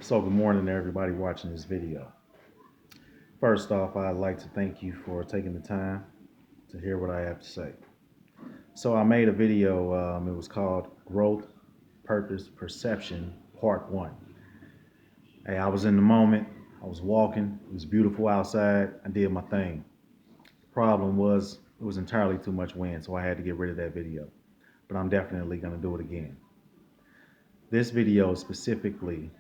So good morning to everybody watching this video. First off, I'd like to thank you for taking the time to hear what I have to say. So I made a video, it was called Growth, Purpose, Perception, Part 1. Hey, I was in the moment, I was walking, it was beautiful outside, I did my thing. Problem was, it was entirely too much wind, so I had to get rid of that video. But I'm definitely going to do it again. This video specifically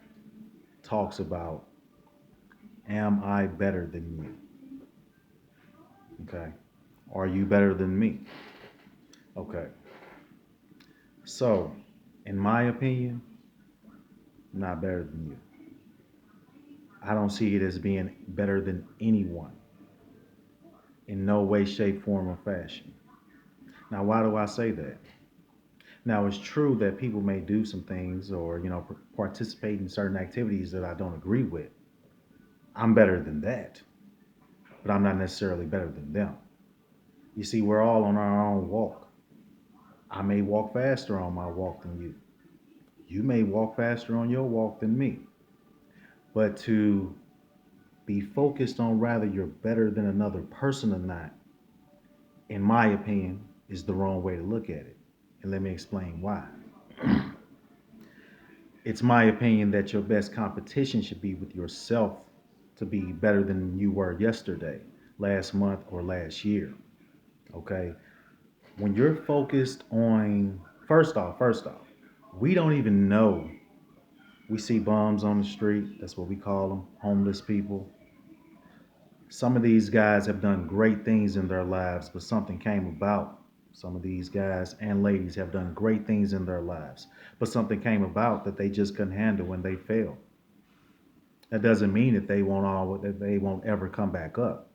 talks about, am I better than you? Okay. Are you better than me? Okay. So, in my opinion, I'm not better than you. I don't see it as being better than anyone in no way, shape, form, or fashion. Now, why do I say that? Now, it's true that people may do some things or, participate in certain activities that I don't agree with. I'm better than that, but I'm not necessarily better than them. You see, we're all on our own walk. I may walk faster on my walk than you. You may walk faster on your walk than me. But to be focused on rather you're better than another person or not, in my opinion, is the wrong way to look at it. And let me explain why. It's my opinion that your best competition should be with yourself to be better than you were yesterday, last month, or last year. Okay. When you're focused on, first off, we don't even know. We see bums on the street. That's what we call them, homeless people. Some of these guys have done great things in their lives, but something came about. Some of these guys and ladies have done great things in their lives, but something came about that they just couldn't handle when they failed. That doesn't mean that they won't ever come back up.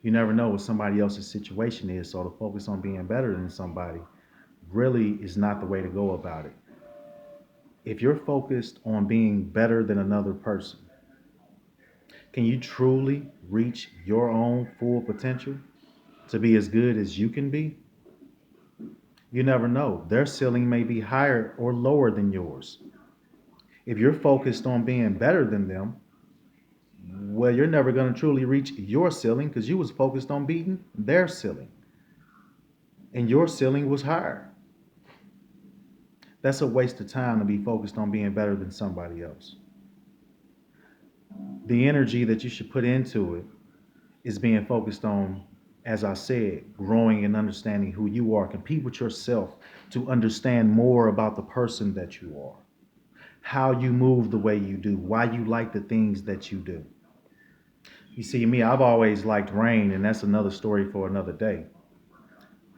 You never know what somebody else's situation is, so to focus on being better than somebody really is not the way to go about it. If you're focused on being better than another person, can you truly reach your own full potential to be as good as you can be? You never know. Their ceiling may be higher or lower than yours. If you're focused on being better than them, well, you're never going to truly reach your ceiling because you was focused on beating their ceiling, and your ceiling was higher. That's a waste of time to be focused on being better than somebody else. The energy that you should put into it is being focused on, as I said, growing and understanding who you are. Compete with yourself to understand more about the person that you are, how you move the way you do, why you like the things that you do. You see, me, I've always liked rain, and that's another story for another day.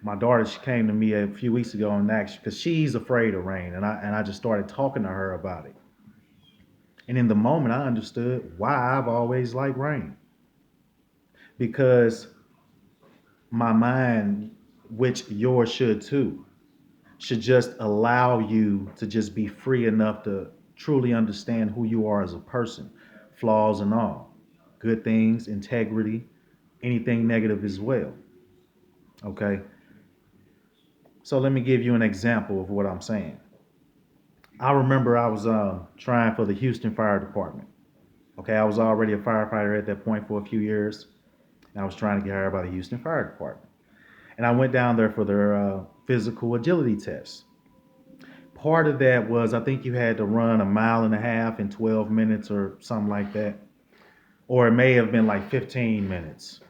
My daughter, she came to me a few weeks ago and asked, because she's afraid of rain, and I just started talking to her about it. And in the moment, I understood why I've always liked rain, because my mind, which yours should too, should just allow you to just be free enough to truly understand who you are as a person, flaws and all, good things, integrity, anything negative as well. Okay. So let me give you an example of what I'm saying. I remember I was trying for the Houston Fire Department. Okay, I was already a firefighter at that point for a few years, and I was trying to get hired by the Houston Fire Department. And I went down there for their physical agility test. Part of that was I think you had to run a mile and a half in 12 minutes or something like that, or it may have been like 15 minutes.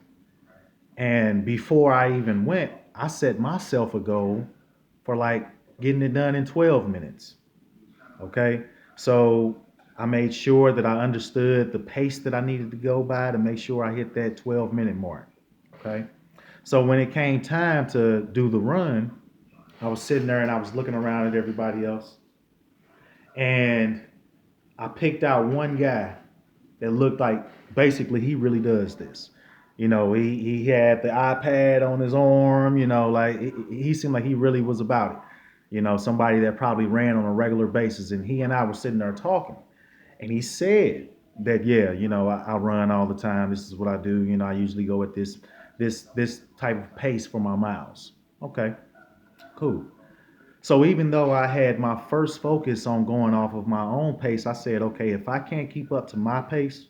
And before I even went, I set myself a goal for like getting it done in 12 minutes. Okay. So I made sure that I understood the pace that I needed to go by to make sure I hit that 12-minute mark. Okay. So when it came time to do the run, I was sitting there and I was looking around at everybody else. And I picked out one guy that looked like basically he really does this. He had the iPad on his arm, like he seemed like he really was about it. Somebody that probably ran on a regular basis. And he and I were sitting there talking. And he said that, yeah, I run all the time. This is what I do. I usually go at this type of pace for my miles. Okay, cool. So even though I had my first focus on going off of my own pace, I said, okay, if I can't keep up to my pace,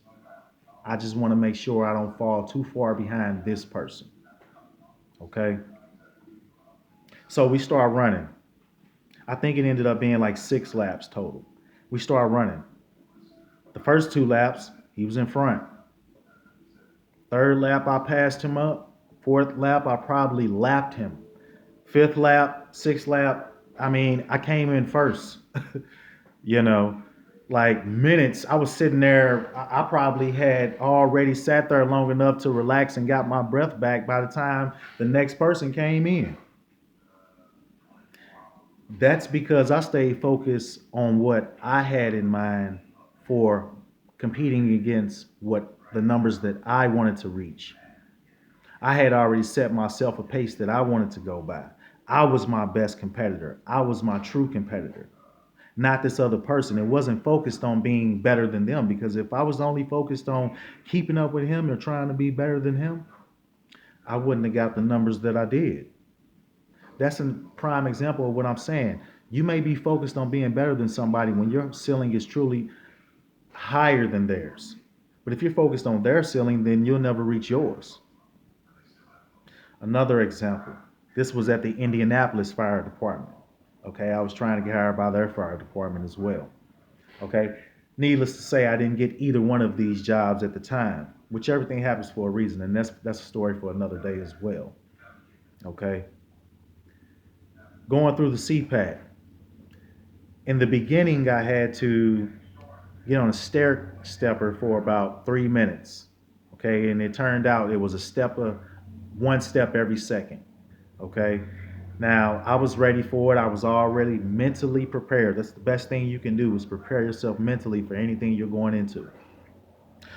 I just want to make sure I don't fall too far behind this person. Okay. So we start running. I think it ended up being like 6 laps total. We start running. The first 2 laps, he was in front. Third lap, I passed him up. Fourth lap, I probably lapped him. Fifth lap, sixth lap, I mean, I came in first. you know, like minutes. I was sitting there. I probably had already sat there long enough to relax and got my breath back by the time the next person came in. That's because I stayed focused on what I had in mind for competing against what the numbers that I wanted to reach. I had already set myself a pace that I wanted to go by. I was my best competitor. I was my true competitor, not this other person. It wasn't focused on being better than them, because if I was only focused on keeping up with him or trying to be better than him, I wouldn't have got the numbers that I did. That's a prime example of what I'm saying. You may be focused on being better than somebody when your ceiling is truly higher than theirs. But if you're focused on their ceiling, then you'll never reach yours. Another example, this was at the Indianapolis Fire Department. Okay, I was trying to get hired by their fire department as well. Okay, needless to say, I didn't get either one of these jobs at the time, which everything happens for a reason, and that's a story for another day as well. Okay, going through the CPAC. In the beginning, I had to get on a stair stepper for about 3 minutes. Okay, and it turned out it was a stepper, one step every second. Okay, now I was ready for it. I was already mentally prepared. That's the best thing you can do, is prepare yourself mentally for anything you're going into.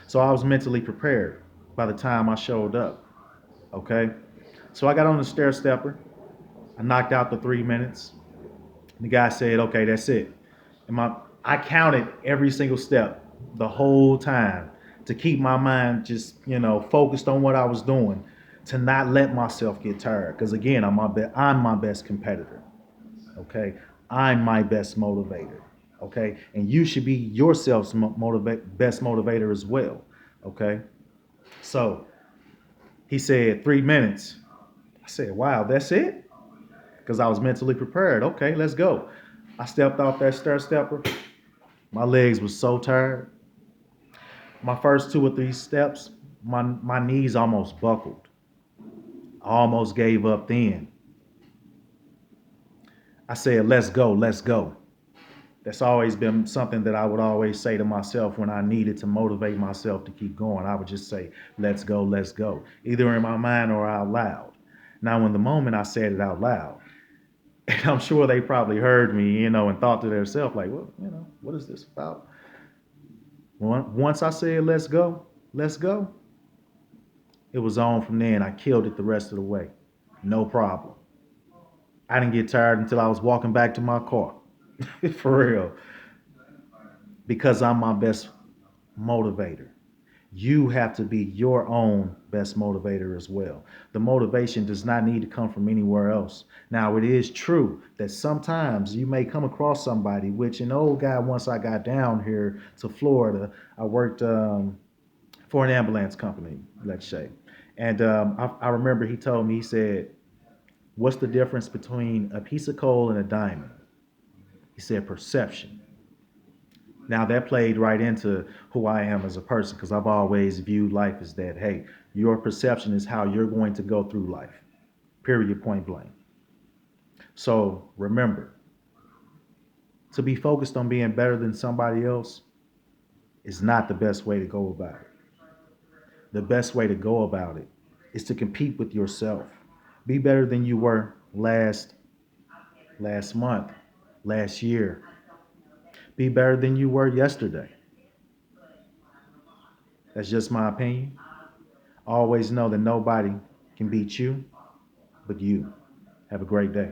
So I was mentally prepared by the time I showed up. Okay, so I got on the stair stepper. I knocked out the 3 minutes. The guy said, "Okay, that's it." And I counted every single step the whole time to keep my mind just focused on what I was doing, to not let myself get tired. Because again, I'm my best competitor. Okay, I'm my best motivator. Okay, and you should be yourself's best motivator as well. Okay, so he said 3 minutes. I said, "Wow, that's it?" Because I was mentally prepared. Okay, let's go. I stepped off that stair stepper. My legs were so tired. My first 2 or 3 steps, my knees almost buckled. I almost gave up then. I said, "Let's go, let's go." That's always been something that I would always say to myself when I needed to motivate myself to keep going. I would just say, "Let's go, let's go," either in my mind or out loud. Now, in the moment, I said it out loud. And I'm sure they probably heard me, and thought to themselves, like, well, what is this about? Once I said, let's go, it was on from there, and I killed it the rest of the way. No problem. I didn't get tired until I was walking back to my car. For real. Because I'm my best motivator. You have to be your own best motivator as well. The motivation does not need to come from anywhere else. Now, it is true that sometimes you may come across somebody, which an old guy, once I got down here to Florida, I worked for an ambulance company, let's say. And I remember he told me, he said, "What's the difference between a piece of coal and a diamond?" He said, "Perception." Now that played right into who I am as a person, because I've always viewed life as that. Hey, your perception is how you're going to go through life. Period, point blank. So remember, to be focused on being better than somebody else is not the best way to go about it. The best way to go about it is to compete with yourself. Be better than you were last month, last year. Be better than you were yesterday. That's just my opinion. Always know that nobody can beat you but you. Have a great day.